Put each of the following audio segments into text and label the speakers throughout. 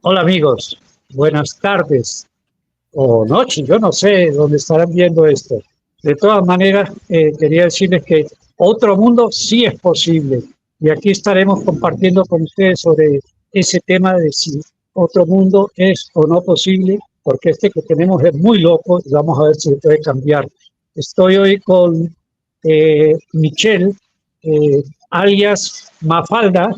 Speaker 1: Hola amigos, buenas tardes o noches, yo no sé dónde estarán viendo esto. De todas maneras, quería decirles que otro mundo sí es posible y aquí estaremos compartiendo con ustedes sobre ese tema de si otro mundo es o no posible, porque este que tenemos es muy loco y vamos a ver si se puede cambiar. Estoy hoy con Michelle, alias Mafalda,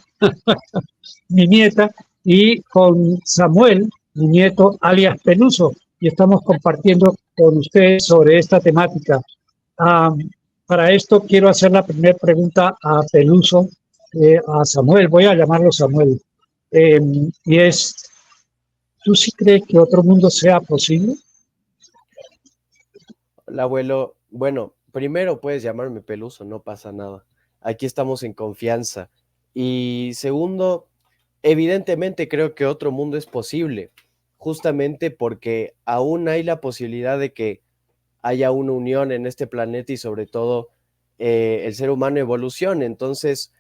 Speaker 1: mi nieta, y con Samuel, mi nieto, alias Peluso, y estamos compartiendo con ustedes sobre esta temática. Ah, para esto quiero hacer la primera pregunta a Peluso, a Samuel, voy a llamarlo Samuel, y es, ¿tú sí crees que otro mundo sea posible?
Speaker 2: Hola, abuelo. Bueno, primero puedes llamarme Peluso, no pasa nada. Aquí estamos en confianza. Y segundo, evidentemente creo que otro mundo es posible, justamente porque aún hay la posibilidad de que haya una unión en este planeta y sobre todo el ser humano evolucione. Entonces,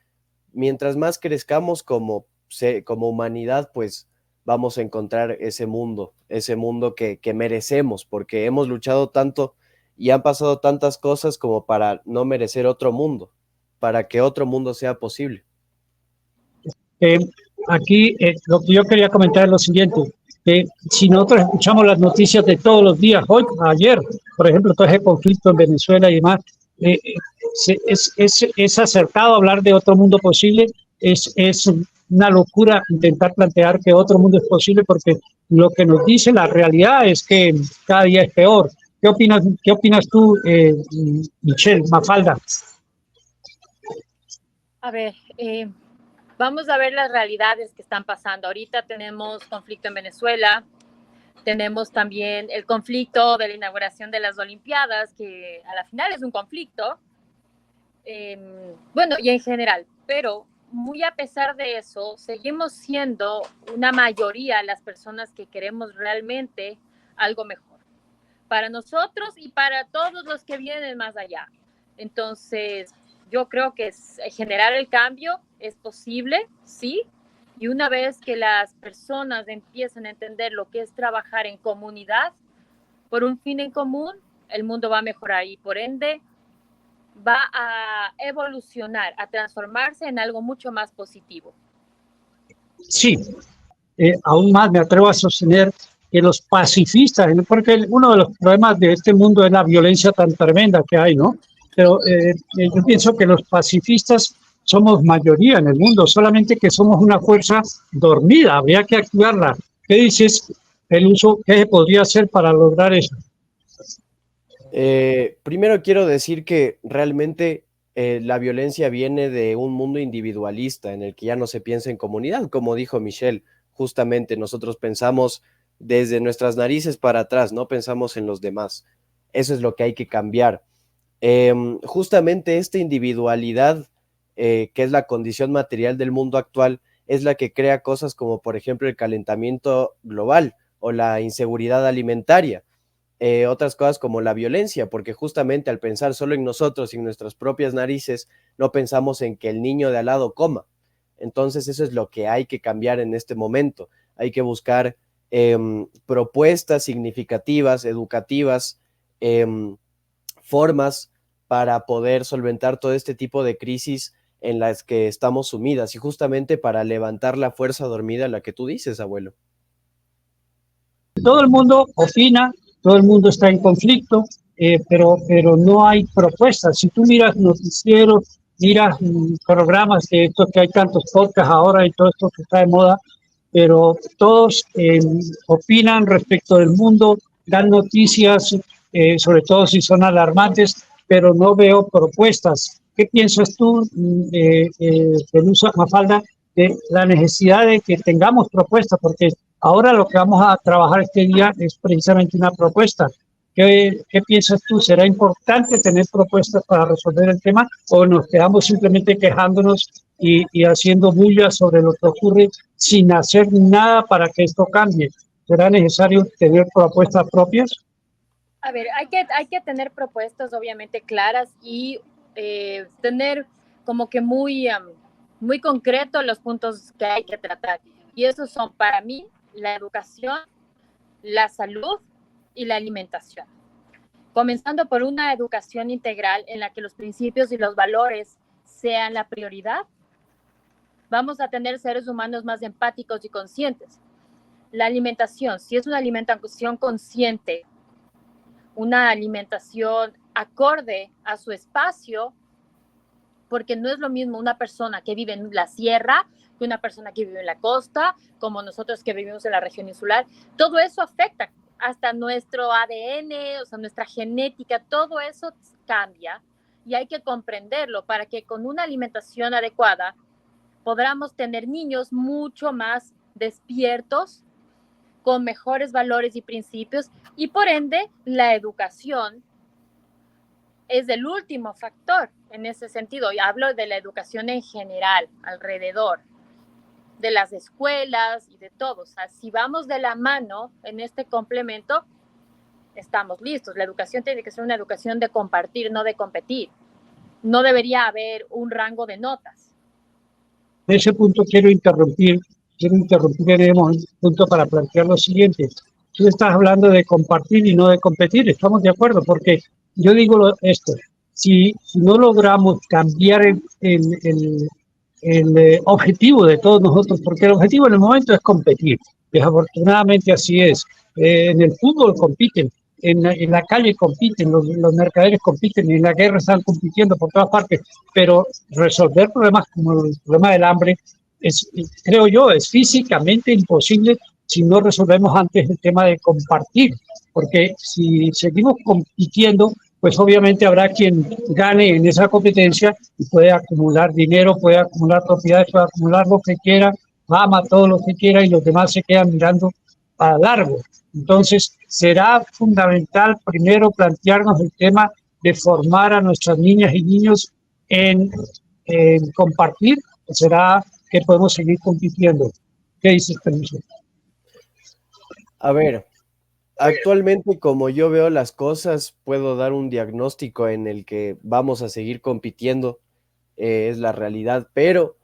Speaker 2: mientras más crezcamos como humanidad, pues vamos a encontrar ese mundo que merecemos, porque hemos luchado tanto y han pasado tantas cosas como para no merecer otro mundo, para que otro mundo sea posible.
Speaker 1: Eh, Aquí lo que yo quería comentar es lo siguiente, que si nosotros escuchamos las noticias de todos los días, hoy, ayer, por ejemplo, todo ese conflicto en Venezuela y demás, eh, es acertado hablar de otro mundo posible, es una locura intentar plantear que otro mundo es posible porque lo que nos dice la realidad es que cada día es peor. Qué opinas tú, Michelle Mafalda?
Speaker 3: A ver, vamos a ver las realidades que están pasando. Ahorita tenemos conflicto en Venezuela, tenemos también el conflicto de la inauguración de las Olimpiadas, que a la final es un conflicto, bueno, y en general, pero muy a pesar de eso, seguimos siendo una mayoría las personas que queremos realmente algo mejor para nosotros y para todos los que vienen más allá. Entonces, yo creo que generar el cambio es posible, sí, y una vez que las personas empiezan a entender lo que es trabajar en comunidad por un fin en común, el mundo va a mejorar y por ende va a evolucionar, a transformarse en algo mucho más positivo.
Speaker 1: Sí, aún más me atrevo a sostener que los pacifistas, porque uno de los problemas de este mundo es la violencia tan tremenda que hay, ¿no? Pero yo pienso que los pacifistas somos mayoría en el mundo, solamente que somos una fuerza dormida, habría que activarla. ¿Qué dices, el uso, qué se podría hacer para lograr eso?
Speaker 2: Primero quiero decir que realmente la violencia viene de un mundo individualista en el que ya no se piensa en comunidad, como dijo Michelle. Justamente nosotros pensamos desde nuestras narices para atrás, no pensamos en los demás. Eso es lo que hay que cambiar. Justamente esta individualidad, que es la condición material del mundo actual, es la que crea cosas como, por ejemplo, el calentamiento global o la inseguridad alimentaria. Otras cosas como la violencia, porque justamente al pensar solo en nosotros y en nuestras propias narices, no pensamos en que el niño de al lado coma. Entonces eso es lo que hay que cambiar en este momento. Hay que buscar propuestas significativas, educativas, eh, formas para poder solventar todo este tipo de crisis en las que estamos sumidas y justamente para levantar la fuerza dormida, la que tú dices, abuelo.
Speaker 1: Todo el mundo opina, todo el mundo está en conflicto, pero no hay propuestas. Si tú miras noticieros, miras programas de estos que hay tantos podcasts ahora y todo esto que está de moda, pero todos opinan respecto del mundo, dan noticias, sobre todo si son alarmantes, pero no veo propuestas. ¿Qué piensas tú, Pelusa Mafalda, de la necesidad de que tengamos propuestas? Porque ahora lo que vamos a trabajar este día es precisamente una propuesta. ¿Qué piensas tú? ¿Será importante tener propuestas para resolver el tema o nos quedamos simplemente quejándonos y haciendo bulla sobre lo que ocurre sin hacer nada para que esto cambie? ¿Será necesario tener propuestas propias?
Speaker 3: A ver, hay que tener propuestas obviamente claras y tener como que muy concreto los puntos que hay que tratar. Y esos son para mí la educación, la salud y la alimentación. Comenzando por una educación integral en la que los principios y los valores sean la prioridad, vamos a tener seres humanos más empáticos y conscientes. La alimentación, si es una alimentación consciente, una alimentación acorde a su espacio, porque no es lo mismo una persona que vive en la sierra que una persona que vive en la costa, como nosotros que vivimos en la región insular. Todo eso afecta hasta nuestro ADN, o sea, nuestra genética, todo eso cambia y hay que comprenderlo para que con una alimentación adecuada podamos tener niños mucho más despiertos, con mejores valores y principios, y por ende la educación es el último factor en ese sentido. Y hablo de la educación en general, alrededor de las escuelas y de todo. O sea, si vamos de la mano en este complemento, estamos listos. La educación tiene que ser una educación de compartir, no de competir. No debería haber un rango de notas.
Speaker 1: En ese punto quiero interrumpir en ese punto para plantear lo siguiente. Tú estás hablando de compartir y no de competir, estamos de acuerdo, porque yo digo esto, si no logramos cambiar el objetivo de todos nosotros, porque el objetivo en el momento es competir, desafortunadamente así es. En el fútbol compiten, en la calle compiten, los mercaderes compiten, en la guerra están compitiendo por todas partes, pero resolver problemas como el problema del hambre es, creo yo, es físicamente imposible si no resolvemos antes el tema de compartir, porque si seguimos compitiendo, pues obviamente habrá quien gane en esa competencia y puede acumular dinero, puede acumular propiedades, puede acumular lo que quiera, fama, todo lo que quiera, y los demás se quedan mirando para largo. Entonces, será fundamental primero plantearnos el tema de formar a nuestras niñas y niños en compartir, o será que podemos seguir compitiendo. ¿Qué dices, Permiso?
Speaker 2: A ver, actualmente como yo veo las cosas, puedo dar un diagnóstico en el que vamos a seguir compitiendo, es la realidad, pero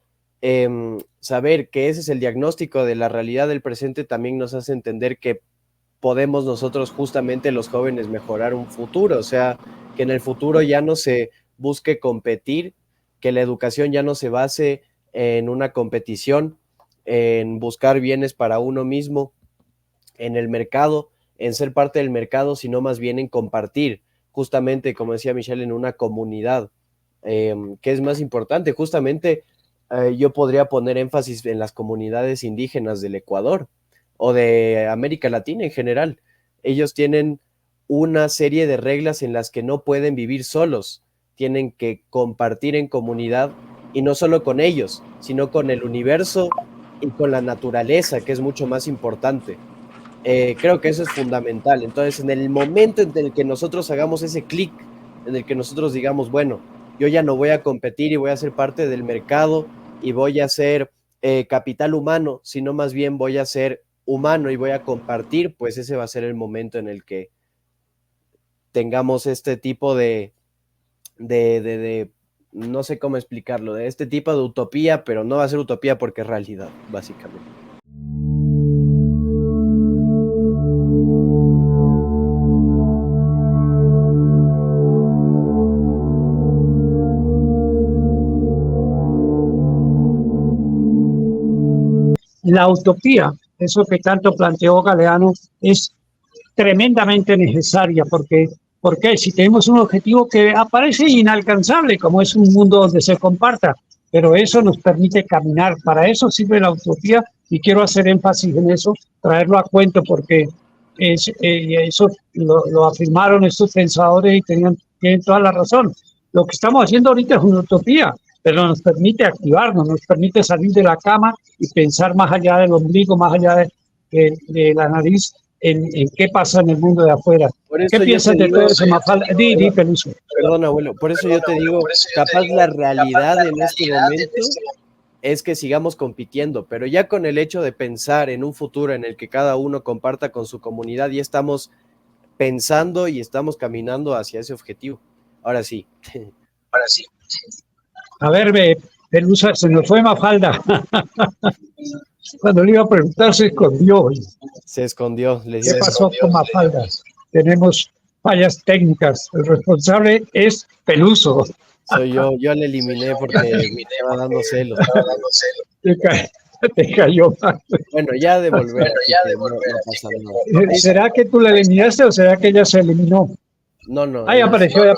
Speaker 2: saber que ese es el diagnóstico de la realidad del presente también nos hace entender que podemos nosotros justamente los jóvenes mejorar un futuro, o sea, que en el futuro ya no se busque competir, que la educación ya no se base en una competición, en buscar bienes para uno mismo, en el mercado, en ser parte del mercado, sino más bien en compartir, justamente, como decía Michelle, en una comunidad, que es más importante. Justamente yo podría poner énfasis en las comunidades indígenas del Ecuador o de América Latina en general. Ellos tienen una serie de reglas en las que no pueden vivir solos, tienen que compartir en comunidad, y no solo con ellos, sino con el universo y con la naturaleza, que es mucho más importante. Creo que eso es fundamental. Entonces, en el momento en el que nosotros hagamos ese clic, en el que nosotros digamos, bueno, yo ya no voy a competir y voy a ser parte del mercado y voy a ser capital humano, sino más bien voy a ser humano y voy a compartir, pues ese va a ser el momento en el que tengamos este tipo de no sé cómo explicarlo, de este tipo de utopía, pero no va a ser utopía porque es realidad, básicamente.
Speaker 1: La utopía, eso que tanto planteó Galeano, es tremendamente necesaria porque si tenemos un objetivo que aparece inalcanzable, como es un mundo donde se comparta, pero eso nos permite caminar. Para eso sirve la utopía y quiero hacer énfasis en eso, traerlo a cuento porque eso lo afirmaron estos pensadores y tienen toda la razón. Lo que estamos haciendo ahorita es una utopía, pero nos permite activarnos, nos permite salir de la cama y pensar más allá del ombligo, más allá de la nariz, en qué pasa en el mundo de afuera. ¿Qué piensas de todo eso, Mafalda? Di, Peluso.
Speaker 2: Perdón, abuelo, por eso yo te digo, capaz la realidad en este momento es que sigamos compitiendo, pero ya con el hecho de pensar en un futuro en el que cada uno comparta con su comunidad, ya estamos pensando y estamos caminando hacia ese objetivo. Ahora sí.
Speaker 4: Ahora sí.
Speaker 1: A ver, Pelusa, se nos fue Mafalda. Cuando le iba a preguntar se escondió.
Speaker 2: Se escondió.
Speaker 1: ¿Qué pasó con Mafalda? Tenemos fallas técnicas. El responsable es Peluso.
Speaker 2: Soy yo le eliminé porque me estaba dando celos.
Speaker 1: Te cayó mal.
Speaker 2: Bueno, ya de volver. No pasa nada.
Speaker 1: ¿Será que tú la eliminaste o será que ella se eliminó?
Speaker 2: No.
Speaker 1: Ahí apareció de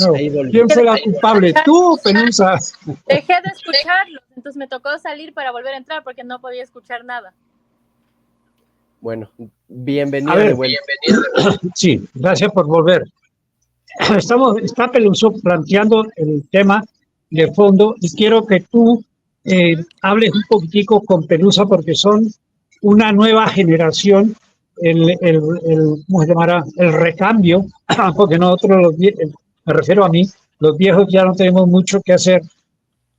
Speaker 1: nuevo. ¿Quién fue la culpable? ¿Tú, Pelusa?
Speaker 3: Dejé de escucharlos, entonces me tocó salir para volver a entrar porque no podía escuchar nada.
Speaker 2: Bueno, bienvenida de vuelta.
Speaker 1: Sí, gracias por volver. Está Peluso planteando el tema de fondo y quiero que tú hables un poquitico con Pelusa porque son una nueva generación, ¿cómo se llamará? El recambio, porque nosotros, me refiero a mí, los viejos ya no tenemos mucho que hacer.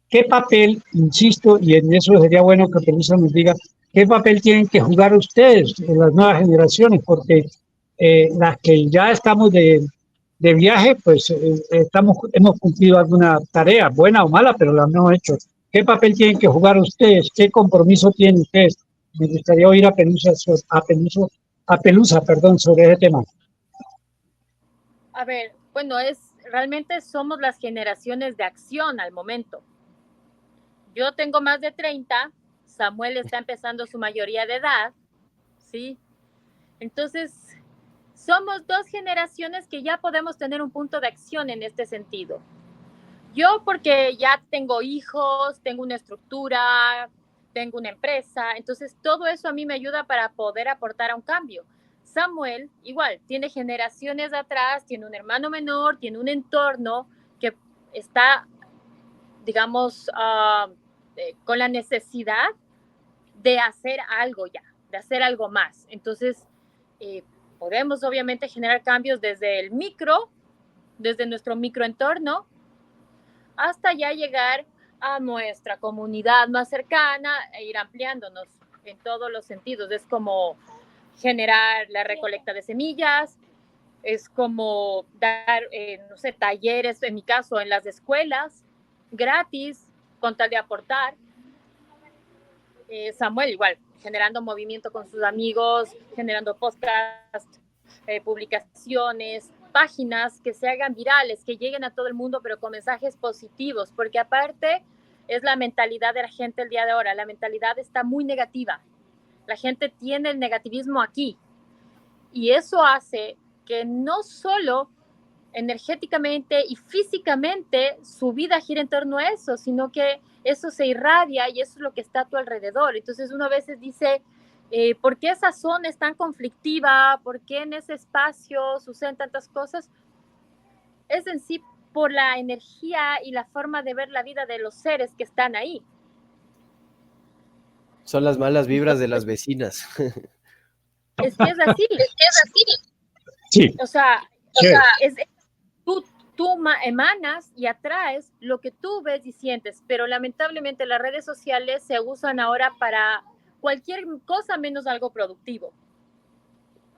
Speaker 1: ¿Qué papel, insisto, y en eso sería bueno que Pelusa nos diga, qué papel tienen que jugar ustedes en las nuevas generaciones? Porque las que ya estamos de viaje, pues hemos cumplido alguna tarea, buena o mala, pero la hemos hecho. ¿Qué papel tienen que jugar ustedes? ¿Qué compromiso tienen ustedes? Me gustaría oír a Pelusa, sobre ese tema.
Speaker 3: A ver, bueno, realmente somos las generaciones de acción al momento. Yo tengo más de 30, Samuel está empezando su mayoría de edad, ¿sí? Entonces, somos dos generaciones que ya podemos tener un punto de acción en este sentido. Yo porque ya tengo hijos, tengo una estructura, tengo una empresa, entonces todo eso a mí me ayuda para poder aportar a un cambio. Samuel, igual, tiene generaciones atrás, tiene un hermano menor, tiene un entorno que está, digamos, con la necesidad de hacer algo ya, de hacer algo más. Entonces, podemos obviamente generar cambios desde desde nuestro microentorno, hasta ya llegar a nuestra comunidad más cercana e ir ampliándonos en todos los sentidos. Es como generar la recolecta de semillas, es como dar, no sé, talleres, en mi caso, en las escuelas, gratis, con tal de aportar. Samuel igual, generando movimiento con sus amigos, generando podcasts, publicaciones, páginas que se hagan virales, que lleguen a todo el mundo, pero con mensajes positivos, porque aparte es la mentalidad de la gente el día de ahora, la mentalidad está muy negativa, la gente tiene el negativismo aquí, y eso hace que no solo energéticamente y físicamente su vida gira en torno a eso, sino que eso se irradia y eso es lo que está a tu alrededor. Entonces uno a veces dice, ¿por qué esa zona es tan conflictiva? ¿Por qué en ese espacio suceden tantas cosas? Es en sí por la energía y la forma de ver la vida de los seres que están ahí.
Speaker 2: Son las malas vibras de las vecinas.
Speaker 3: Es que es así.
Speaker 1: Sí.
Speaker 3: O sea, tú emanas y atraes lo que tú ves y sientes, pero lamentablemente las redes sociales se usan ahora para cualquier cosa menos algo productivo.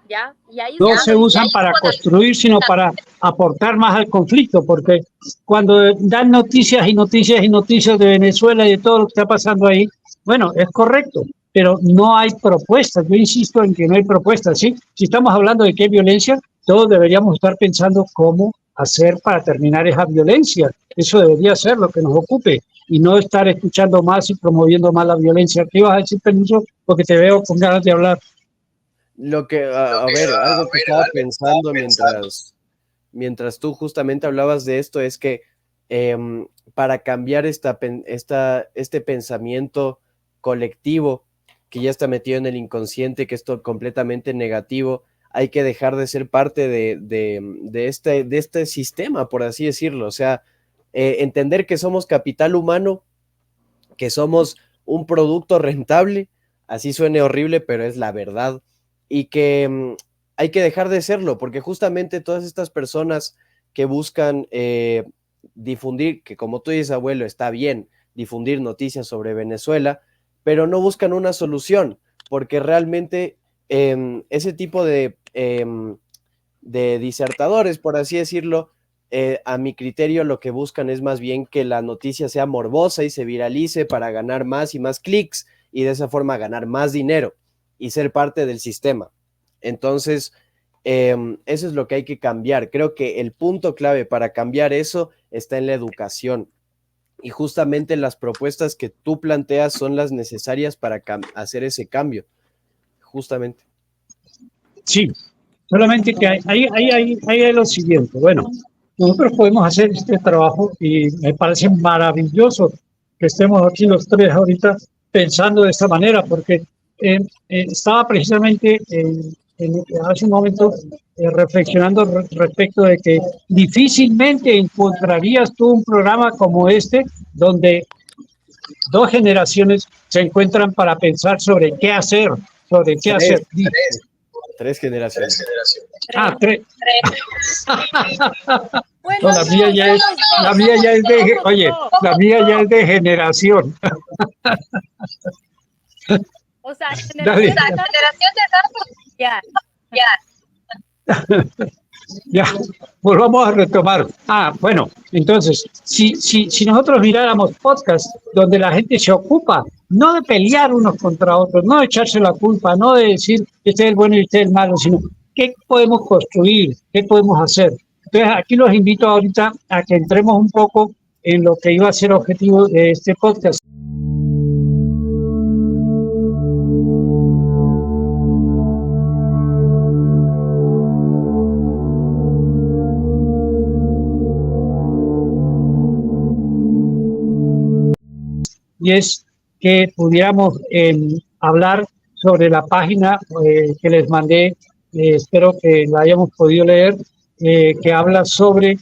Speaker 3: ¿Ya? Y ahí
Speaker 1: no se usan para construir, sino para aportar más al conflicto, porque cuando dan noticias y noticias y noticias de Venezuela y de todo lo que está pasando ahí, bueno, es correcto, pero no hay propuestas. Yo insisto en que no hay propuestas, ¿sí? Si estamos hablando de qué violencia, todos deberíamos estar pensando cómo hacer para terminar esa violencia. Eso debería ser lo que nos ocupe y no estar escuchando más y promoviendo más la violencia. ¿Qué ibas a decir, Peluso? Porque te veo con ganas de hablar.
Speaker 2: Algo que estaba pensando mientras tú justamente hablabas de esto es que para cambiar este pensamiento colectivo que ya está metido en el inconsciente, que es completamente negativo, hay que dejar de ser parte de este sistema, por así decirlo. O sea, entender que somos capital humano, que somos un producto rentable, así suene horrible, pero es la verdad. Y que hay que dejar de serlo, porque justamente todas estas personas que buscan difundir, que como tú dices, abuelo, está bien difundir noticias sobre Venezuela, pero no buscan una solución, porque realmente ese tipo de disertadores, por así decirlo, a mi criterio lo que buscan es más bien que la noticia sea morbosa y se viralice para ganar más y más clics y de esa forma ganar más dinero y ser parte del sistema. Entonces, eso es lo que hay que cambiar. Creo que el punto clave para cambiar eso está en la educación. Y justamente las propuestas que tú planteas son las necesarias para hacer ese cambio. Justamente.
Speaker 1: Sí, solamente que hay lo siguiente. Bueno, nosotros podemos hacer este trabajo y me parece maravilloso que estemos aquí los tres ahorita pensando de esta manera, porque estaba precisamente hace un momento reflexionando respecto de que difícilmente encontrarías tú un programa como este donde dos generaciones se encuentran para pensar sobre qué hacer, sobre qué hacer.
Speaker 2: Tres generaciones.
Speaker 1: Ah, tres.
Speaker 3: Bueno,
Speaker 1: No, la mía ya es de, oye, la mía ya es de generación.
Speaker 3: O sea,
Speaker 1: Dale.
Speaker 3: generación de ya.
Speaker 1: Ya, volvamos a retomar. Bueno, entonces, si nosotros miráramos podcasts donde la gente se ocupa, no de pelear unos contra otros, no de echarse la culpa, no de decir este es el bueno y este es el malo, sino qué podemos construir, qué podemos hacer. Entonces, aquí los invito ahorita a que entremos un poco en lo que iba a ser objetivo de este podcast. Y es que pudiéramos hablar sobre la página que les mandé, espero que la hayamos podido leer, que habla sobre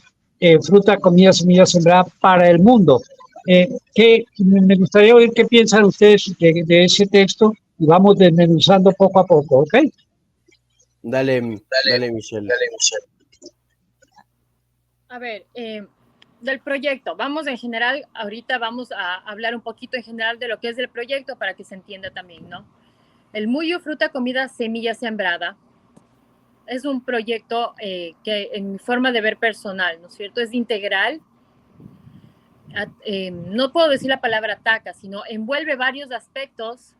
Speaker 1: fruta, comida, semilla sembrada para el mundo. Que me gustaría oír qué piensan ustedes de ese texto y vamos desmenuzando poco a poco, ¿ok?
Speaker 2: Dale, Michelle.
Speaker 3: A ver, del proyecto, vamos en general, ahorita vamos a hablar un poquito en general de lo que es el proyecto para que se entienda también, ¿no? El Muyu Fruta, Comida, Semilla Sembrada es un proyecto que en mi forma de ver personal, ¿no es cierto? Es integral. No puedo decir la palabra ataca, sino envuelve varios aspectos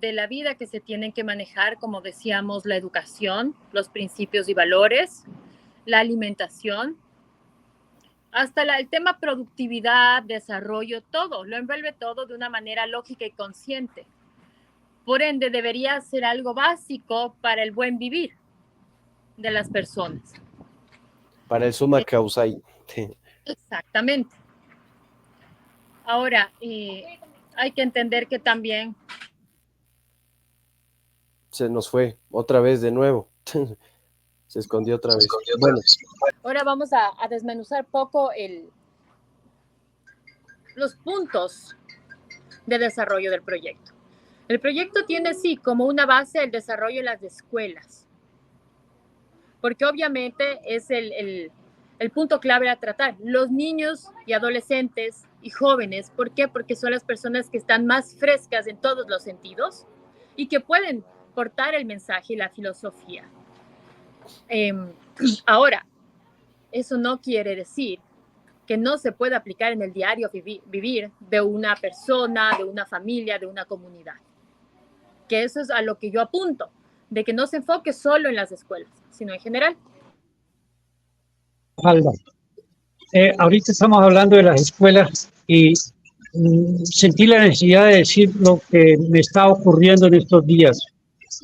Speaker 3: de la vida que se tienen que manejar, como decíamos, la educación, los principios y valores, la alimentación, hasta el tema productividad, desarrollo, todo, lo envuelve todo de una manera lógica y consciente. Por ende, debería ser algo básico para el buen vivir de las personas.
Speaker 2: Para el summa causai.
Speaker 3: Exactamente. Ahora, hay que entender que también...
Speaker 2: Se nos fue otra vez de nuevo. Se escondió otra vez. Bueno.
Speaker 3: Ahora vamos a desmenuzar poco los puntos de desarrollo del proyecto. El proyecto tiene, sí, como una base el desarrollo en las escuelas, porque obviamente es el punto clave a tratar. Los niños y adolescentes y jóvenes, ¿por qué? Porque son las personas que están más frescas en todos los sentidos y que pueden portar el mensaje y la filosofía. Ahora, eso no quiere decir que no se pueda aplicar en el diario vivir de una persona, de una familia, de una comunidad. Que eso es a lo que yo apunto, de que no se enfoque solo en las escuelas, sino en general.
Speaker 1: Alba, ahorita estamos hablando de las escuelas y sentí la necesidad de decir lo que me está ocurriendo en estos días.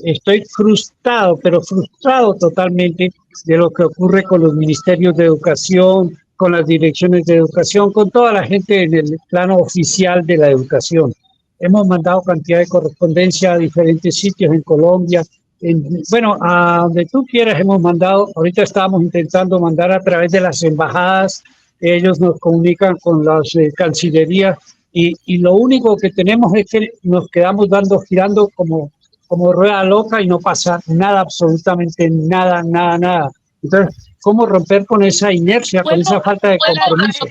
Speaker 1: Estoy frustrado, pero frustrado totalmente de lo que ocurre con los ministerios de educación, con las direcciones de educación, con toda la gente en el plano oficial de la educación. Hemos mandado cantidad de correspondencia a diferentes sitios en Colombia. Bueno, a donde tú quieras hemos mandado. Ahorita estábamos intentando mandar a través de las embajadas. Ellos nos comunican con las cancillerías y lo único que tenemos es que nos quedamos girando como rueda loca y no pasa nada, absolutamente nada. Entonces, ¿cómo romper con esa inercia, con esa falta de compromiso?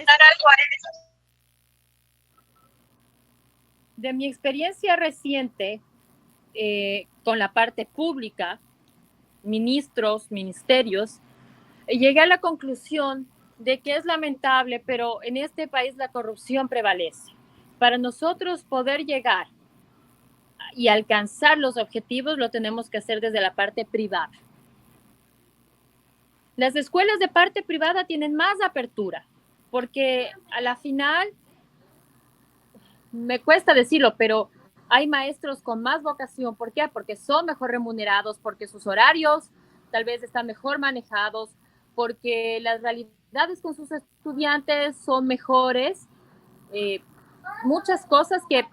Speaker 3: De mi experiencia reciente con la parte pública, ministerios, llegué a la conclusión de que es lamentable, pero en este país la corrupción prevalece. Para nosotros poder llegar y alcanzar los objetivos, lo tenemos que hacer desde la parte privada. Las escuelas de parte privada tienen más apertura, porque a la final, me cuesta decirlo, pero hay maestros con más vocación. ¿Por qué? Porque son mejor remunerados, porque sus horarios tal vez están mejor manejados, porque las realidades con sus estudiantes son mejores. Muchas cosas que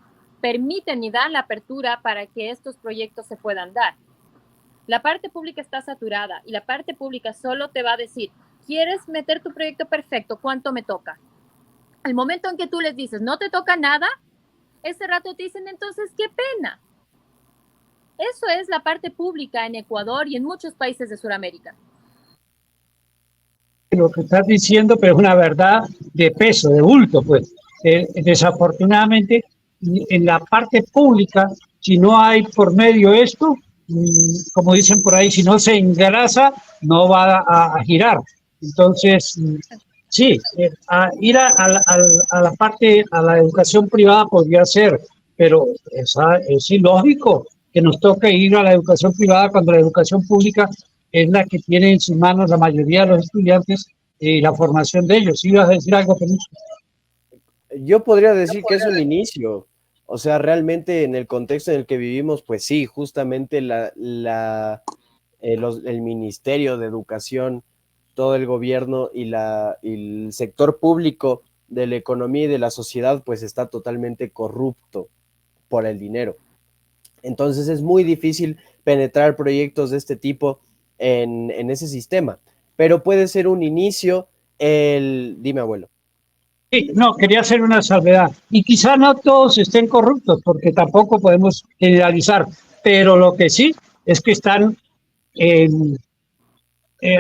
Speaker 3: permiten y dan la apertura para que estos proyectos se puedan dar. La parte pública está saturada y la parte pública solo te va a decir, ¿quieres meter tu proyecto perfecto? ¿Cuánto me toca? El momento en que tú les dices, no te toca nada, ese rato te dicen, entonces, qué pena. Eso es la parte pública en Ecuador y en muchos países de Sudamérica.
Speaker 1: Lo que estás diciendo, pero es una verdad de peso, de bulto, pues. Desafortunadamente, en la parte pública, si no hay por medio esto, como dicen por ahí, si no se engrasa, no va a girar. Entonces, sí, ir a la parte, a la educación privada podría ser, pero es ilógico que nos toque ir a la educación privada cuando la educación pública es la que tiene en sus manos la mayoría de los estudiantes y la formación de ellos. ¿Sí ibas a decir algo, Peluso?
Speaker 2: Yo podría decir que es un inicio. O sea, realmente en el contexto en el que vivimos, pues sí, justamente el Ministerio de Educación, todo el gobierno y el sector público de la economía y de la sociedad, pues está totalmente corrupto por el dinero. Entonces es muy difícil penetrar proyectos de este tipo en ese sistema, pero puede ser un inicio. Dime, abuelo.
Speaker 1: Sí, no, quería hacer una salvedad. Y quizá no todos estén corruptos, porque tampoco podemos generalizar, pero lo que sí es que están eh,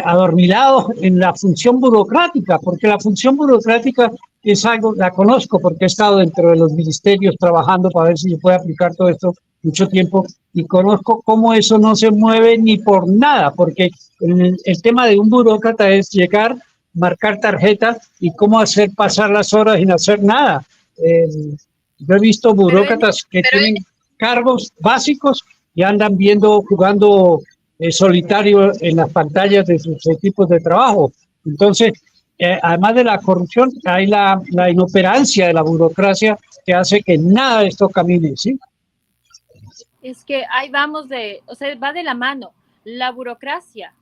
Speaker 1: adormilados en la función burocrática, porque la función burocrática es algo, la conozco porque he estado dentro de los ministerios trabajando para ver si se puede aplicar todo esto mucho tiempo y conozco cómo eso no se mueve ni por nada, porque el tema de un burócrata es llegar, marcar tarjeta y cómo hacer pasar las horas sin hacer nada. Yo he visto burócratas que tienen cargos básicos y andan viendo, jugando solitario en las pantallas de sus equipos de trabajo. Entonces, además de la corrupción, hay la inoperancia de la burocracia que hace que nada de esto camine, ¿sí?
Speaker 3: Es que ahí vamos o sea, va de la mano. La burocracia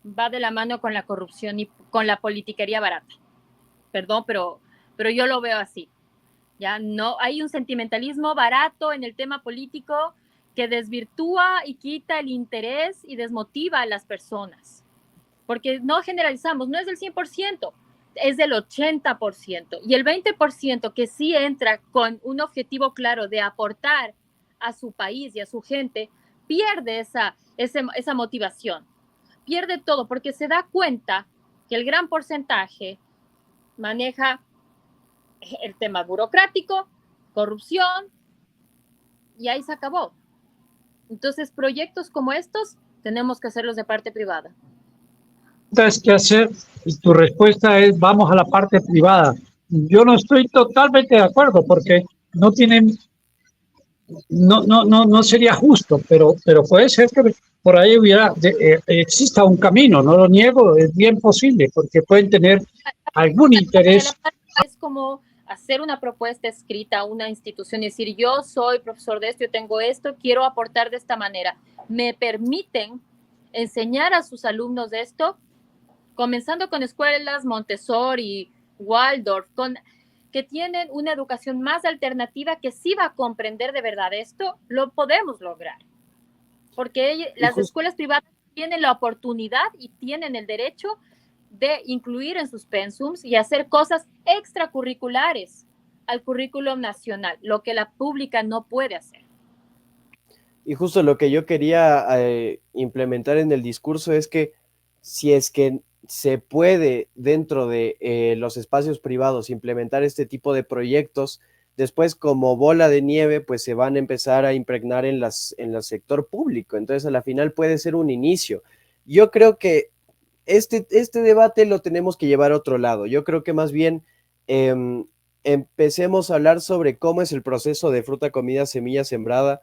Speaker 3: va de la mano con la corrupción y con la politiquería barata. Perdón, pero yo lo veo así. Ya no hay un sentimentalismo barato en el tema político que desvirtúa y quita el interés y desmotiva a las personas. Porque no generalizamos, no es del 100%, es del 80%. Y el 20% que sí entra con un objetivo claro de aportar a su país y a su gente, pierde esa motivación. Pierde todo porque se da cuenta que el gran porcentaje maneja el tema burocrático, corrupción, y ahí se acabó. Entonces, proyectos como estos tenemos que hacerlos de parte privada.
Speaker 1: ¿Tienes que hacer? Y tu respuesta es, vamos a la parte privada. Yo no estoy totalmente de acuerdo porque no tienen, no sería justo, pero puede ser que por ahí exista un camino, no lo niego, es bien posible, porque pueden tener algún interés.
Speaker 3: Es como hacer una propuesta escrita a una institución y decir, yo soy profesor de esto, yo tengo esto, quiero aportar de esta manera. ¿Me permiten enseñar a sus alumnos de esto? Comenzando con escuelas Montessori, Waldorf, que tienen una educación más alternativa que sí va a comprender de verdad esto, lo podemos lograr. Porque las escuelas privadas tienen la oportunidad y tienen el derecho de incluir en sus pensums y hacer cosas extracurriculares al currículum nacional, lo que la pública no puede hacer.
Speaker 2: Y justo lo que yo quería implementar en el discurso es que si es que se puede dentro de los espacios privados implementar este tipo de proyectos, después como bola de nieve pues se van a empezar a impregnar en el sector público, entonces a la final puede ser un inicio. Yo creo que este debate lo tenemos que llevar a otro lado. Yo creo que más bien empecemos a hablar sobre cómo es el proceso de fruta, comida, semilla sembrada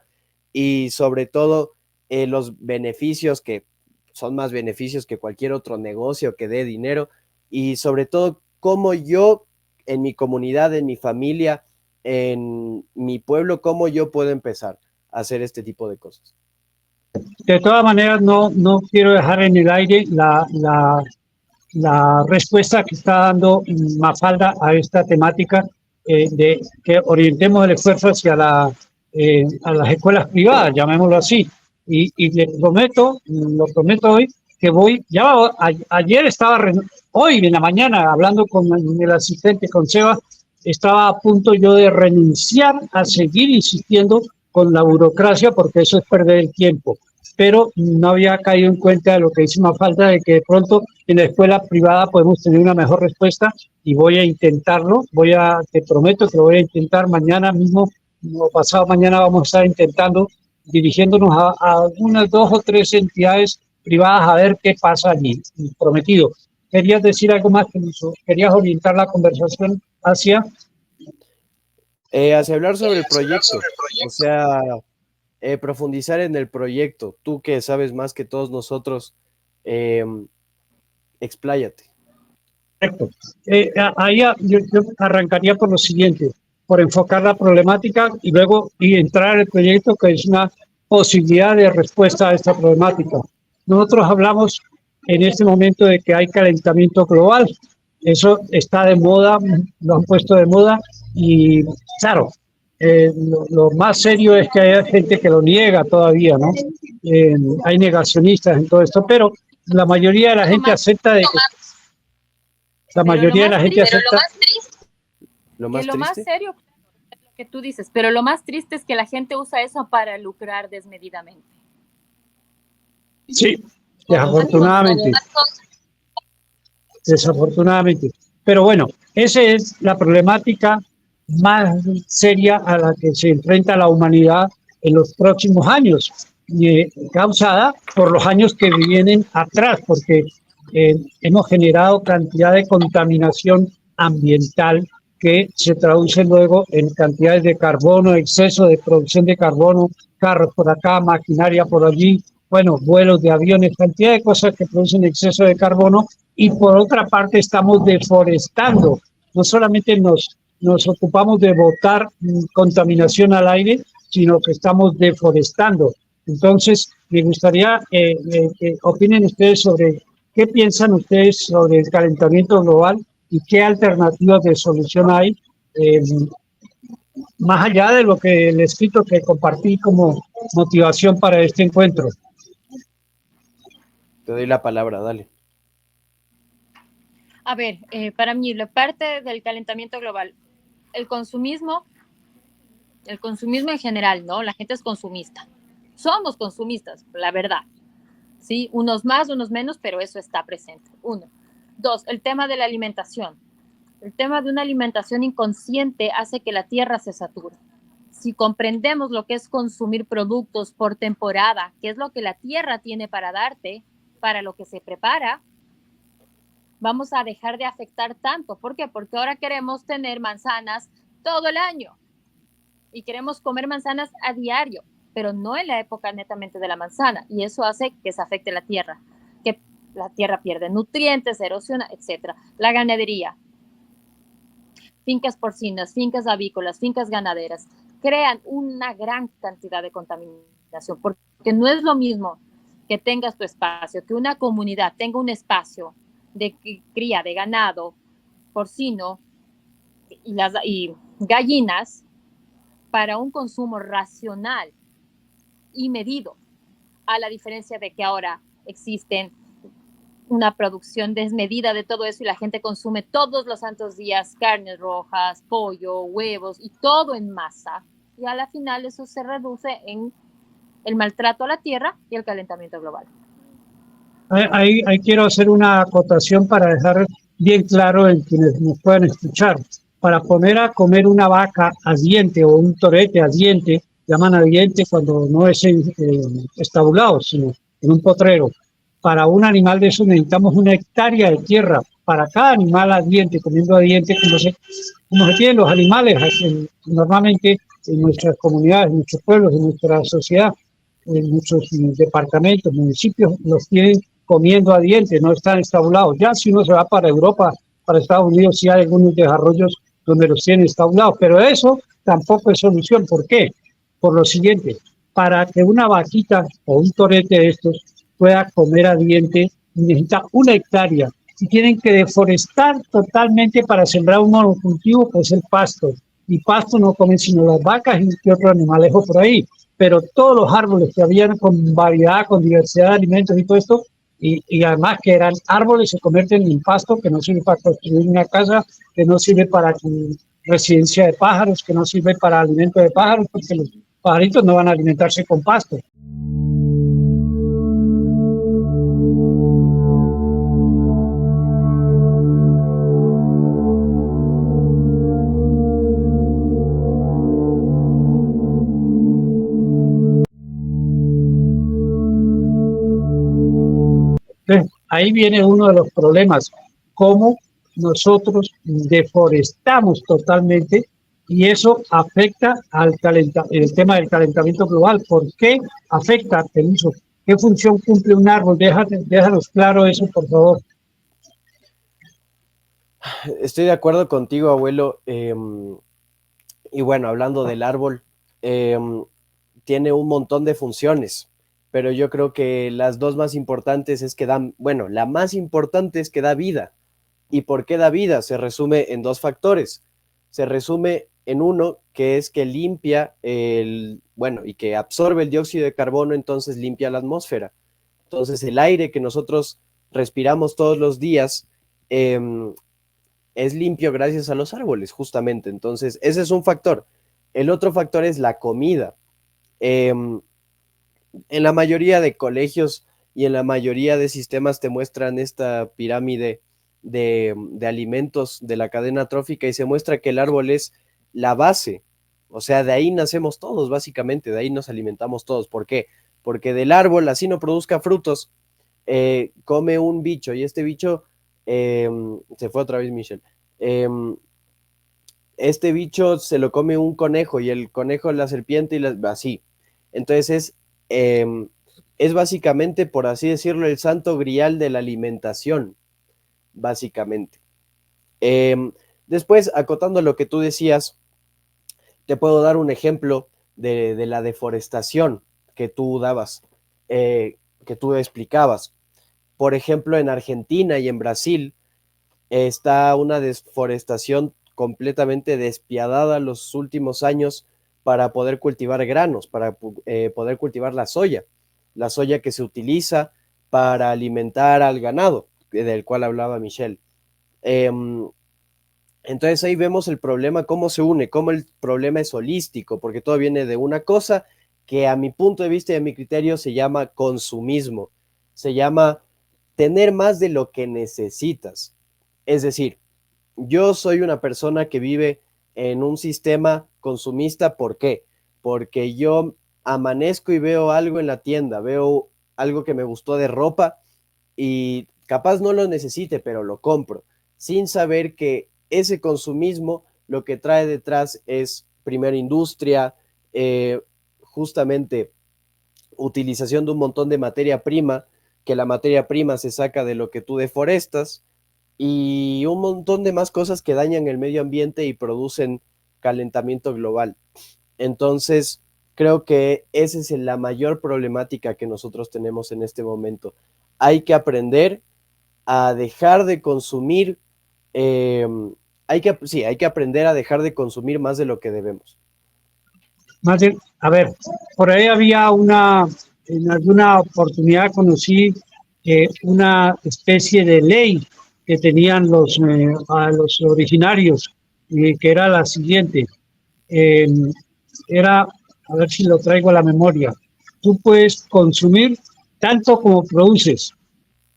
Speaker 2: y sobre todo los beneficios que son más beneficios que cualquier otro negocio que dé dinero y sobre todo cómo yo en mi comunidad, en mi familia, en mi pueblo, cómo yo puedo empezar a hacer este tipo de cosas.
Speaker 1: De todas maneras, no quiero dejar en el aire la respuesta que está dando Mafalda a esta temática de que orientemos el esfuerzo hacia a las escuelas privadas, llamémoslo así. Y le prometo, lo prometo hoy, que voy, ayer estaba, hoy en la mañana, hablando con el asistente, con Seba, estaba a punto yo de renunciar a seguir insistiendo con la burocracia, porque eso es perder el tiempo. Pero no había caído en cuenta de lo que dice Mafalda, de que de pronto en la escuela privada podemos tener una mejor respuesta y voy a intentarlo. Te prometo que lo voy a intentar mañana mismo o pasado mañana. Vamos a estar intentando, dirigiéndonos a unas 2 o 3 entidades privadas a ver qué pasa allí. Prometido. ¿Querías decir algo más, Kenzo? ¿Querías orientar la conversación hacia
Speaker 2: hablar sobre el proyecto? O sea, profundizar en el proyecto. Tú que sabes más que todos nosotros, expláyate.
Speaker 1: Correcto. Ahí yo arrancaría por lo siguiente, por enfocar la problemática y luego entrar al proyecto, que es una posibilidad de respuesta a esta problemática. Nosotros hablamos en este momento de que hay calentamiento global. Eso está de moda, lo han puesto de moda y claro, lo más serio es que hay gente que lo niega todavía, ¿no? Hay negacionistas en todo esto, pero la mayoría de la gente acepta de que la mayoría de la gente acepta.
Speaker 3: Lo más serio es lo que tú dices, pero lo más triste es que la gente usa eso para lucrar desmedidamente.
Speaker 1: Sí, desafortunadamente. Desafortunadamente. Pero bueno, esa es la problemática más seria a la que se enfrenta la humanidad en los próximos años, causada por los años que vienen atrás, porque hemos generado cantidad de contaminación ambiental que se traduce luego en cantidades de carbono, exceso de producción de carbono, carros por acá, maquinaria por allí, bueno, vuelos de aviones, cantidad de cosas que producen exceso de carbono. Y por otra parte estamos deforestando, no solamente nos ocupamos de botar contaminación al aire, sino que estamos deforestando. Entonces, me gustaría que opinen ustedes sobre qué piensan ustedes sobre el calentamiento global y qué alternativas de solución hay, más allá de lo que el escrito que compartí como motivación para este encuentro.
Speaker 2: Te doy la palabra, dale.
Speaker 3: A ver, para mí, la parte del calentamiento global, el consumismo en general, ¿no? La gente es consumista. Somos consumistas, la verdad. ¿Sí? Unos más, unos menos, pero eso está presente. 1. 2, el tema de la alimentación. El tema de una alimentación inconsciente hace que la tierra se sature. Si comprendemos lo que es consumir productos por temporada, que es lo que la tierra tiene para darte, para lo que se prepara, vamos a dejar de afectar tanto. ¿Por qué? Porque ahora queremos tener manzanas todo el año y queremos comer manzanas a diario, pero no en la época netamente de la manzana, y eso hace que se afecte la tierra, que la tierra pierde nutrientes, erosiona, etc. La ganadería, fincas porcinas, fincas avícolas, fincas ganaderas, crean una gran cantidad de contaminación, porque no es lo mismo que tengas tu espacio, que una comunidad tenga un espacio de cría de ganado porcino y gallinas para un consumo racional y medido, a la diferencia de que ahora existen una producción desmedida de todo eso y la gente consume todos los santos días carnes rojas, pollo, huevos y todo en masa, y a la final eso se reduce en el maltrato a la tierra y el calentamiento global.
Speaker 1: Ahí quiero hacer una acotación para dejar bien claro en quienes nos puedan escuchar. Para poner a comer una vaca a diente o un torete a diente, llaman a diente cuando no es estabulado, sino en un potrero. para un animal de eso necesitamos 1 hectárea de tierra para cada animal ardiente, comiendo ardiente, como se tienen los animales normalmente en nuestras comunidades, en nuestros pueblos, en nuestra sociedad, en muchos departamentos, municipios, los tienen comiendo ardiente, no están estabulados. Ya si uno se va para Europa, para Estados Unidos, sí hay algunos desarrollos donde los tienen estabulados, pero eso tampoco es solución. ¿Por qué? Por lo siguiente, para que una vaquita o un torete de estos pueda comer ardiente, necesita 1 hectárea y tienen que deforestar totalmente para sembrar un monocultivo que es el pasto. Y pasto no comen sino las vacas y otros animalejos por ahí. Pero todos los árboles que habían con variedad, con diversidad de alimentos y todo esto, y además que eran árboles, se convierten en pasto que no sirve para construir una casa, que no sirve para residencia de pájaros, que no sirve para alimento de pájaros, porque los pajaritos no van a alimentarse con pasto. Entonces, ahí viene uno de los problemas, cómo nosotros deforestamos totalmente y eso afecta el tema del calentamiento global. ¿Por qué afecta, Peluso? ¿Qué función cumple un árbol? Déjanos claro eso, por favor.
Speaker 2: Estoy de acuerdo contigo, abuelo. Y bueno, hablando del árbol, tiene un montón de funciones, pero yo creo que las dos más importantes es que dan, bueno, la más importante es que da vida. ¿Y por qué da vida? Se resume en 2 factores. Se resume en uno, que es que limpia y que absorbe el dióxido de carbono, entonces limpia la atmósfera. Entonces el aire que nosotros respiramos todos los días es limpio gracias a los árboles, justamente. Entonces ese es un factor. El otro factor es la comida. En la mayoría de colegios y en la mayoría de sistemas te muestran esta pirámide de alimentos de la cadena trófica y se muestra que el árbol es la base, o sea, de ahí nacemos todos, básicamente, de ahí nos alimentamos todos. ¿Por qué? Porque del árbol, así no produzca frutos, come un bicho y este bicho, se fue otra vez Michelle, este bicho se lo come un conejo y el conejo la serpiente y así. Entonces es básicamente, por así decirlo, el santo grial de la alimentación, básicamente. Después, acotando lo que tú decías, te puedo dar un ejemplo de la deforestación que tú dabas, que tú explicabas. Por ejemplo, en Argentina y en Brasil está una deforestación completamente despiadada los últimos años para poder cultivar granos, para poder cultivar la soya que se utiliza para alimentar al ganado, del cual hablaba Michelle. Entonces ahí vemos el problema, cómo se une, cómo el problema es holístico, porque todo viene de una cosa que a mi punto de vista y a mi criterio se llama consumismo, se llama tener más de lo que necesitas. Es decir, yo soy una persona que vive en un sistema consumista. ¿Por qué? Porque yo amanezco y veo algo en la tienda, veo algo que me gustó de ropa y capaz no lo necesite, pero lo compro, sin saber que ese consumismo lo que trae detrás es primero industria, justamente utilización de un montón de materia prima, que la materia prima se saca de lo que tú deforestas, y un montón de más cosas que dañan el medio ambiente y producen calentamiento global. Entonces, creo que esa es la mayor problemática que nosotros tenemos en este momento. Hay que aprender a dejar de consumir, hay que aprender a dejar de consumir más de lo que debemos.
Speaker 1: A ver, por ahí había en alguna oportunidad conocí una especie de ley que tenían los originarios, que era la siguiente. Era, a ver si lo traigo a la memoria, tú puedes consumir tanto como produces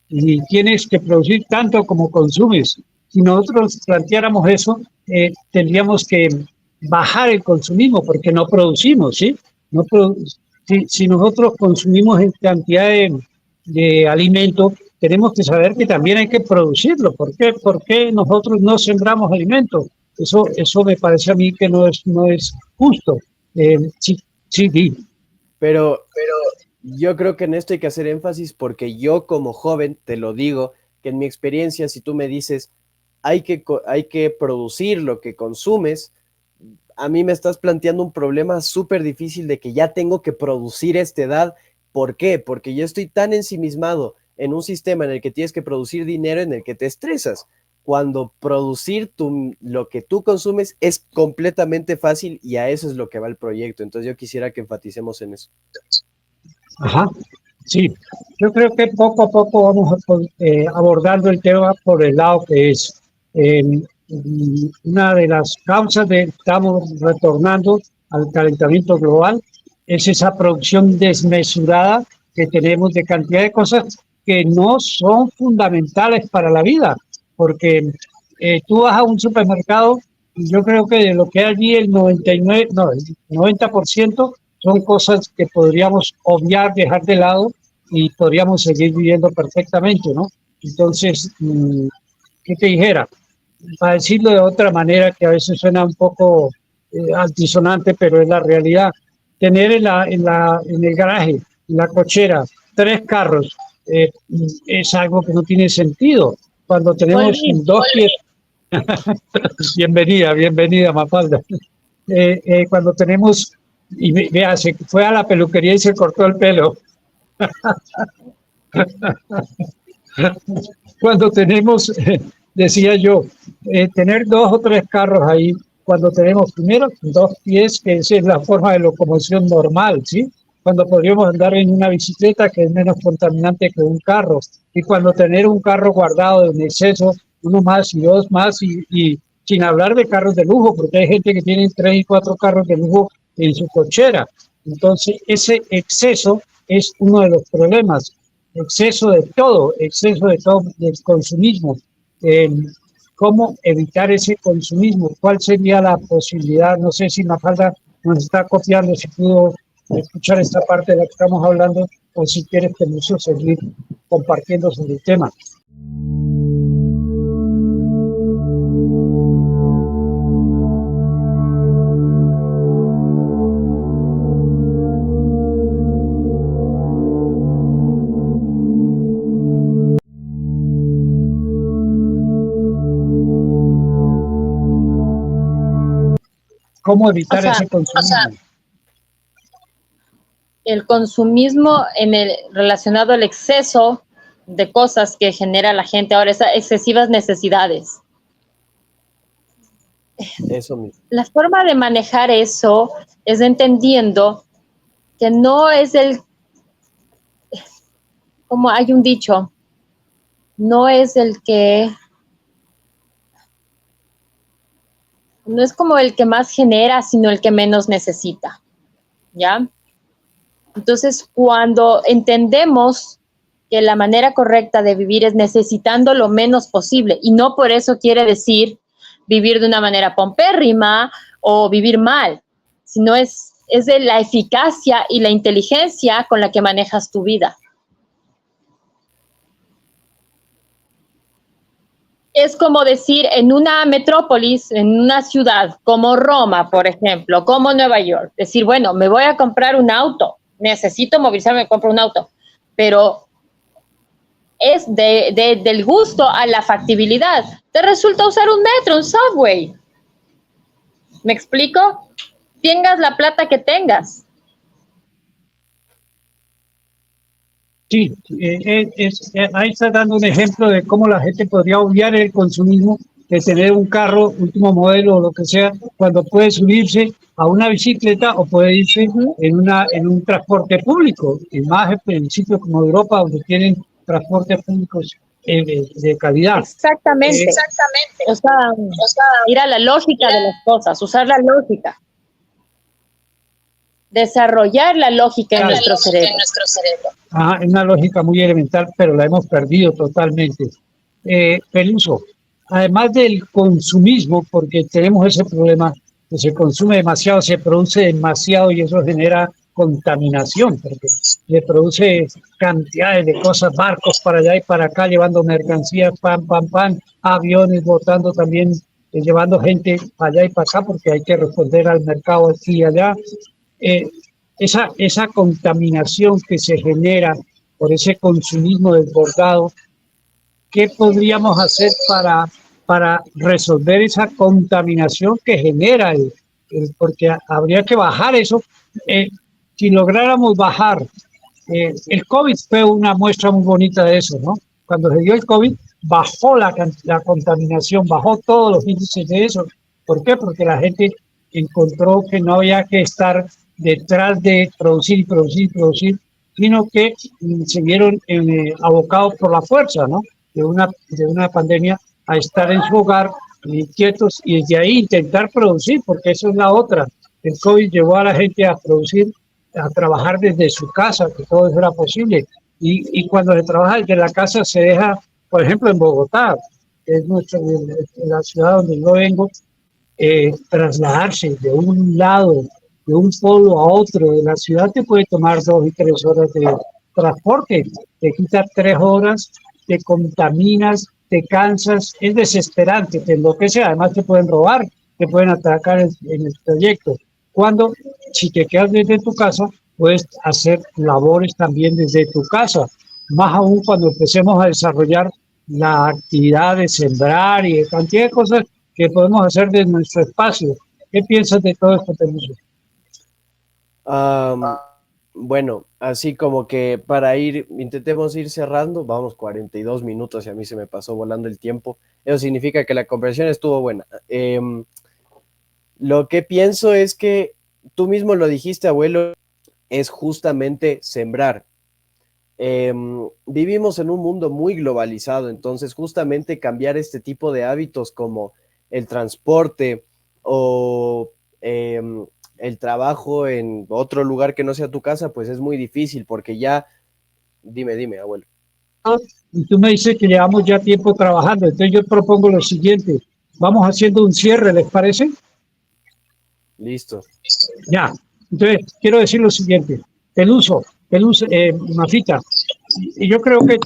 Speaker 1: y tienes que producir tanto como consumes. Si nosotros planteáramos eso, tendríamos que bajar el consumismo porque no producimos, ¿sí? Si nosotros consumimos en cantidad de alimento, tenemos que saber que también hay que producirlo. ¿Por qué nosotros no sembramos alimentos? Eso me parece a mí que no es justo. Sí, sí, sí.
Speaker 2: Pero yo creo que en esto hay que hacer énfasis porque yo como joven, te lo digo, que en mi experiencia, si tú me dices, hay que producir lo que consumes, a mí me estás planteando un problema súper difícil de que ya tengo que producir a esta edad. ¿Por qué? Porque yo estoy tan ensimismado en un sistema en el que tienes que producir dinero en el que te estresas. Cuando producir lo que tú consumes es completamente fácil y a eso es lo que va el proyecto. Entonces yo quisiera que enfaticemos en eso.
Speaker 1: Ajá, sí. Yo creo que poco a poco vamos abordando el tema por el lado que es eh, una de las causas de estamos retornando al calentamiento global, es esa producción desmesurada que tenemos de cantidad de cosas que no son fundamentales para la vida, porque tú vas a un supermercado y yo creo que de lo que hay allí el 99, no, el 90% son cosas que podríamos obviar, dejar de lado y podríamos seguir viviendo perfectamente, ¿no? Entonces, ¿qué te dijera? Para decirlo de otra manera, que a veces suena un poco altisonante, pero es la realidad. Tener en el garaje, en la cochera, 3 carros es algo que no tiene sentido. Cuando tenemos dos pies. Bienvenida, Mafalda. Cuando tenemos, y vea, se fue a la peluquería y se cortó el pelo. Cuando tenemos, decía yo, tener 2 o 3 carros ahí, cuando tenemos primero 2 pies, que esa es la forma de locomoción normal, ¿sí? Cuando podríamos andar en una bicicleta que es menos contaminante que un carro, y cuando tener un carro guardado en exceso, uno más y 2 más, y sin hablar de carros de lujo, porque hay gente que tiene 3 y 4 carros de lujo en su cochera. Entonces, ese exceso es uno de los problemas. Exceso de todo, del consumismo. ¿Cómo evitar ese consumismo? ¿Cuál sería la posibilidad? No sé si Mafalda nos está copiando, si pudo escuchar esta parte de la que estamos hablando, o si quieres que nos seguir compartiendo sobre el tema. ¿Cómo evitar ese consumismo?
Speaker 4: El consumismo relacionado al exceso de cosas que genera la gente ahora, esas excesivas necesidades.
Speaker 2: Eso mismo.
Speaker 4: La forma de manejar eso es entendiendo que no es como hay un dicho, no es no es como el que más genera, sino el que menos necesita, ¿ya? Entonces, cuando entendemos que la manera correcta de vivir es necesitando lo menos posible, y no por eso quiere decir vivir de una manera pompérrima o vivir mal, sino es de la eficacia y la inteligencia con la que manejas tu vida. Es como decir, en una metrópolis, en una ciudad como Roma, por ejemplo, como Nueva York, decir, bueno, me voy a comprar un auto, necesito movilizarme, me compro un auto, pero es del gusto a la factibilidad. Te resulta usar un metro, un subway. ¿Me explico? Tengas la plata que tengas.
Speaker 1: Sí, ahí está dando un ejemplo de cómo la gente podría obviar el consumismo de tener un carro último modelo o lo que sea, cuando puede subirse a una bicicleta o puede irse en un transporte público, y más en sitios como Europa, donde tienen transportes públicos de calidad.
Speaker 4: Exactamente. O sea, ir a la lógica de las cosas, usar la lógica. Desarrollar la lógica en nuestro cerebro.
Speaker 1: Es una lógica muy elemental, pero la hemos perdido totalmente. Peluso, además del consumismo, porque tenemos ese problema, que se consume demasiado, se produce demasiado y eso genera contaminación, porque le produce cantidades de cosas, barcos para allá y para acá, llevando mercancías, pan, pan, pan, aviones botando también, llevando gente para allá y para acá, porque hay que responder al mercado aquí y allá. Eh, esa contaminación que se genera por ese consumismo desbordado, ¿qué podríamos hacer para resolver esa contaminación que genera porque habría que bajar eso? Si lográramos bajar, el COVID fue una muestra muy bonita de eso, ¿no? Cuando se dio el COVID, bajó la contaminación, bajó todos los índices de eso. ¿Por qué? Porque la gente encontró que no había que estar detrás de producir y producir y producir, sino que se vieron abocados por la fuerza, ¿no? De una pandemia a estar en su hogar quietos y desde ahí intentar producir, porque eso es la otra. El COVID llevó a la gente a producir, a trabajar desde su casa, que todo eso era posible. Y cuando se trabaja desde la casa se deja, por ejemplo, en Bogotá, que es la ciudad donde yo vengo, trasladarse de un lado, de un polo a otro de la ciudad, te puede tomar 2 y 3 horas de transporte, te quita 3 horas, te contaminas, te cansas, es desesperante, te enloquece, además te pueden robar, te pueden atacar en el trayecto. Cuando, si te quedas desde tu casa, puedes hacer labores también desde tu casa, más aún cuando empecemos a desarrollar la actividad de sembrar y de cantidad de cosas que podemos hacer desde nuestro espacio. ¿Qué piensas de todo esto, Peluso?
Speaker 2: Bueno, así como que intentemos ir cerrando, vamos 42 minutos y a mí se me pasó volando el tiempo. Eso significa que la conversación estuvo buena. Lo que pienso es que tú mismo lo dijiste, abuelo, es justamente sembrar. Vivimos en un mundo muy globalizado, entonces justamente cambiar este tipo de hábitos como el transporte o el trabajo en otro lugar que no sea tu casa, pues es muy difícil porque ya, dime, abuelo.
Speaker 1: Y tú me dices que llevamos ya tiempo trabajando, entonces yo propongo lo siguiente, vamos haciendo un cierre, ¿les parece?
Speaker 2: Listo.
Speaker 1: Ya, entonces quiero decir lo siguiente, Peluso, Mafita, y yo creo que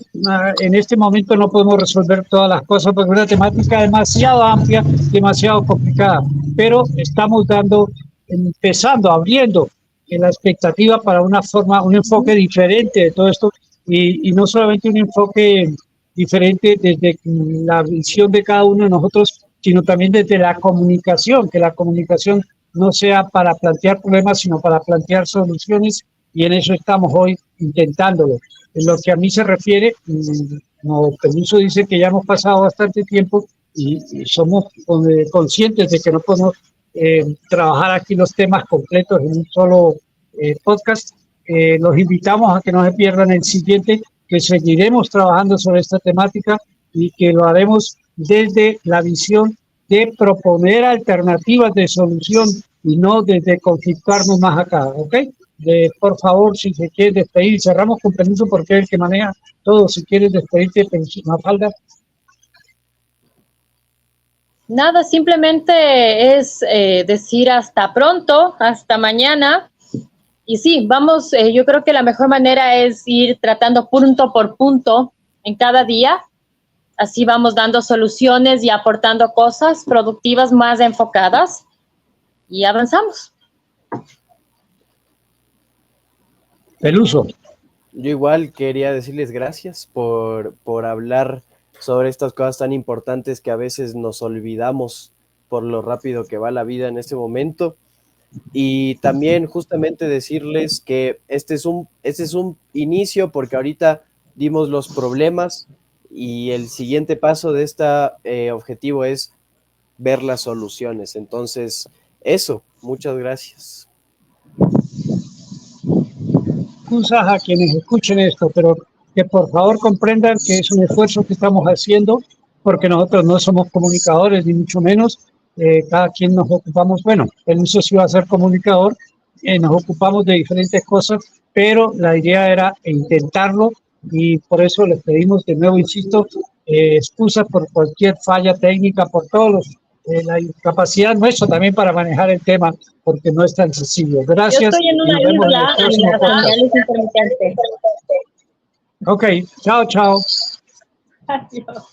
Speaker 1: en este momento no podemos resolver todas las cosas porque es una temática demasiado amplia, demasiado complicada, pero estamos empezando, abriendo la expectativa para un enfoque diferente de todo esto y no solamente un enfoque diferente desde la visión de cada uno de nosotros, sino también desde la comunicación, que la comunicación no sea para plantear problemas, sino para plantear soluciones y en eso estamos hoy intentándolo. En lo que a mí se refiere, como Peluso dice que ya hemos pasado bastante tiempo y somos conscientes de que no podemos trabajar aquí los temas completos en un solo podcast. Los invitamos a que no se pierdan el siguiente, que seguiremos trabajando sobre esta temática y que lo haremos desde la visión de proponer alternativas de solución y no desde conflictuarnos más acá, ¿ok? Por favor, si se quiere despedir, cerramos con Peluso porque es el que maneja todo. Si quieres despedirte, Mafalda.
Speaker 4: Nada, simplemente es decir hasta pronto, hasta mañana. Y sí, vamos, yo creo que la mejor manera es ir tratando punto por punto en cada día. Así vamos dando soluciones y aportando cosas productivas más enfocadas y avanzamos.
Speaker 1: Peluso.
Speaker 2: Yo igual quería decirles gracias por hablar sobre estas cosas tan importantes que a veces nos olvidamos por lo rápido que va la vida en este momento. Y también justamente decirles que este es un inicio porque ahorita dimos los problemas y el siguiente paso de este objetivo es ver las soluciones. Entonces, eso, muchas gracias.
Speaker 1: Excusas a quienes escuchen esto, pero que por favor comprendan que es un esfuerzo que estamos haciendo porque nosotros no somos comunicadores ni mucho menos. Cada quien nos ocupamos, bueno, Peluso sí va a ser comunicador, nos ocupamos de diferentes cosas, pero la idea era intentarlo y por eso les pedimos de nuevo, insisto, excusas por cualquier falla técnica, por todos los la incapacidad nuestra también para manejar el tema, porque no es tan sencillo. Gracias.
Speaker 4: Yo estoy en una
Speaker 1: y nos vemos en el
Speaker 4: isla y
Speaker 1: próximo
Speaker 4: la
Speaker 1: podcast.
Speaker 4: señal es intermitente.
Speaker 1: Ok, chao, chao.
Speaker 4: Adiós.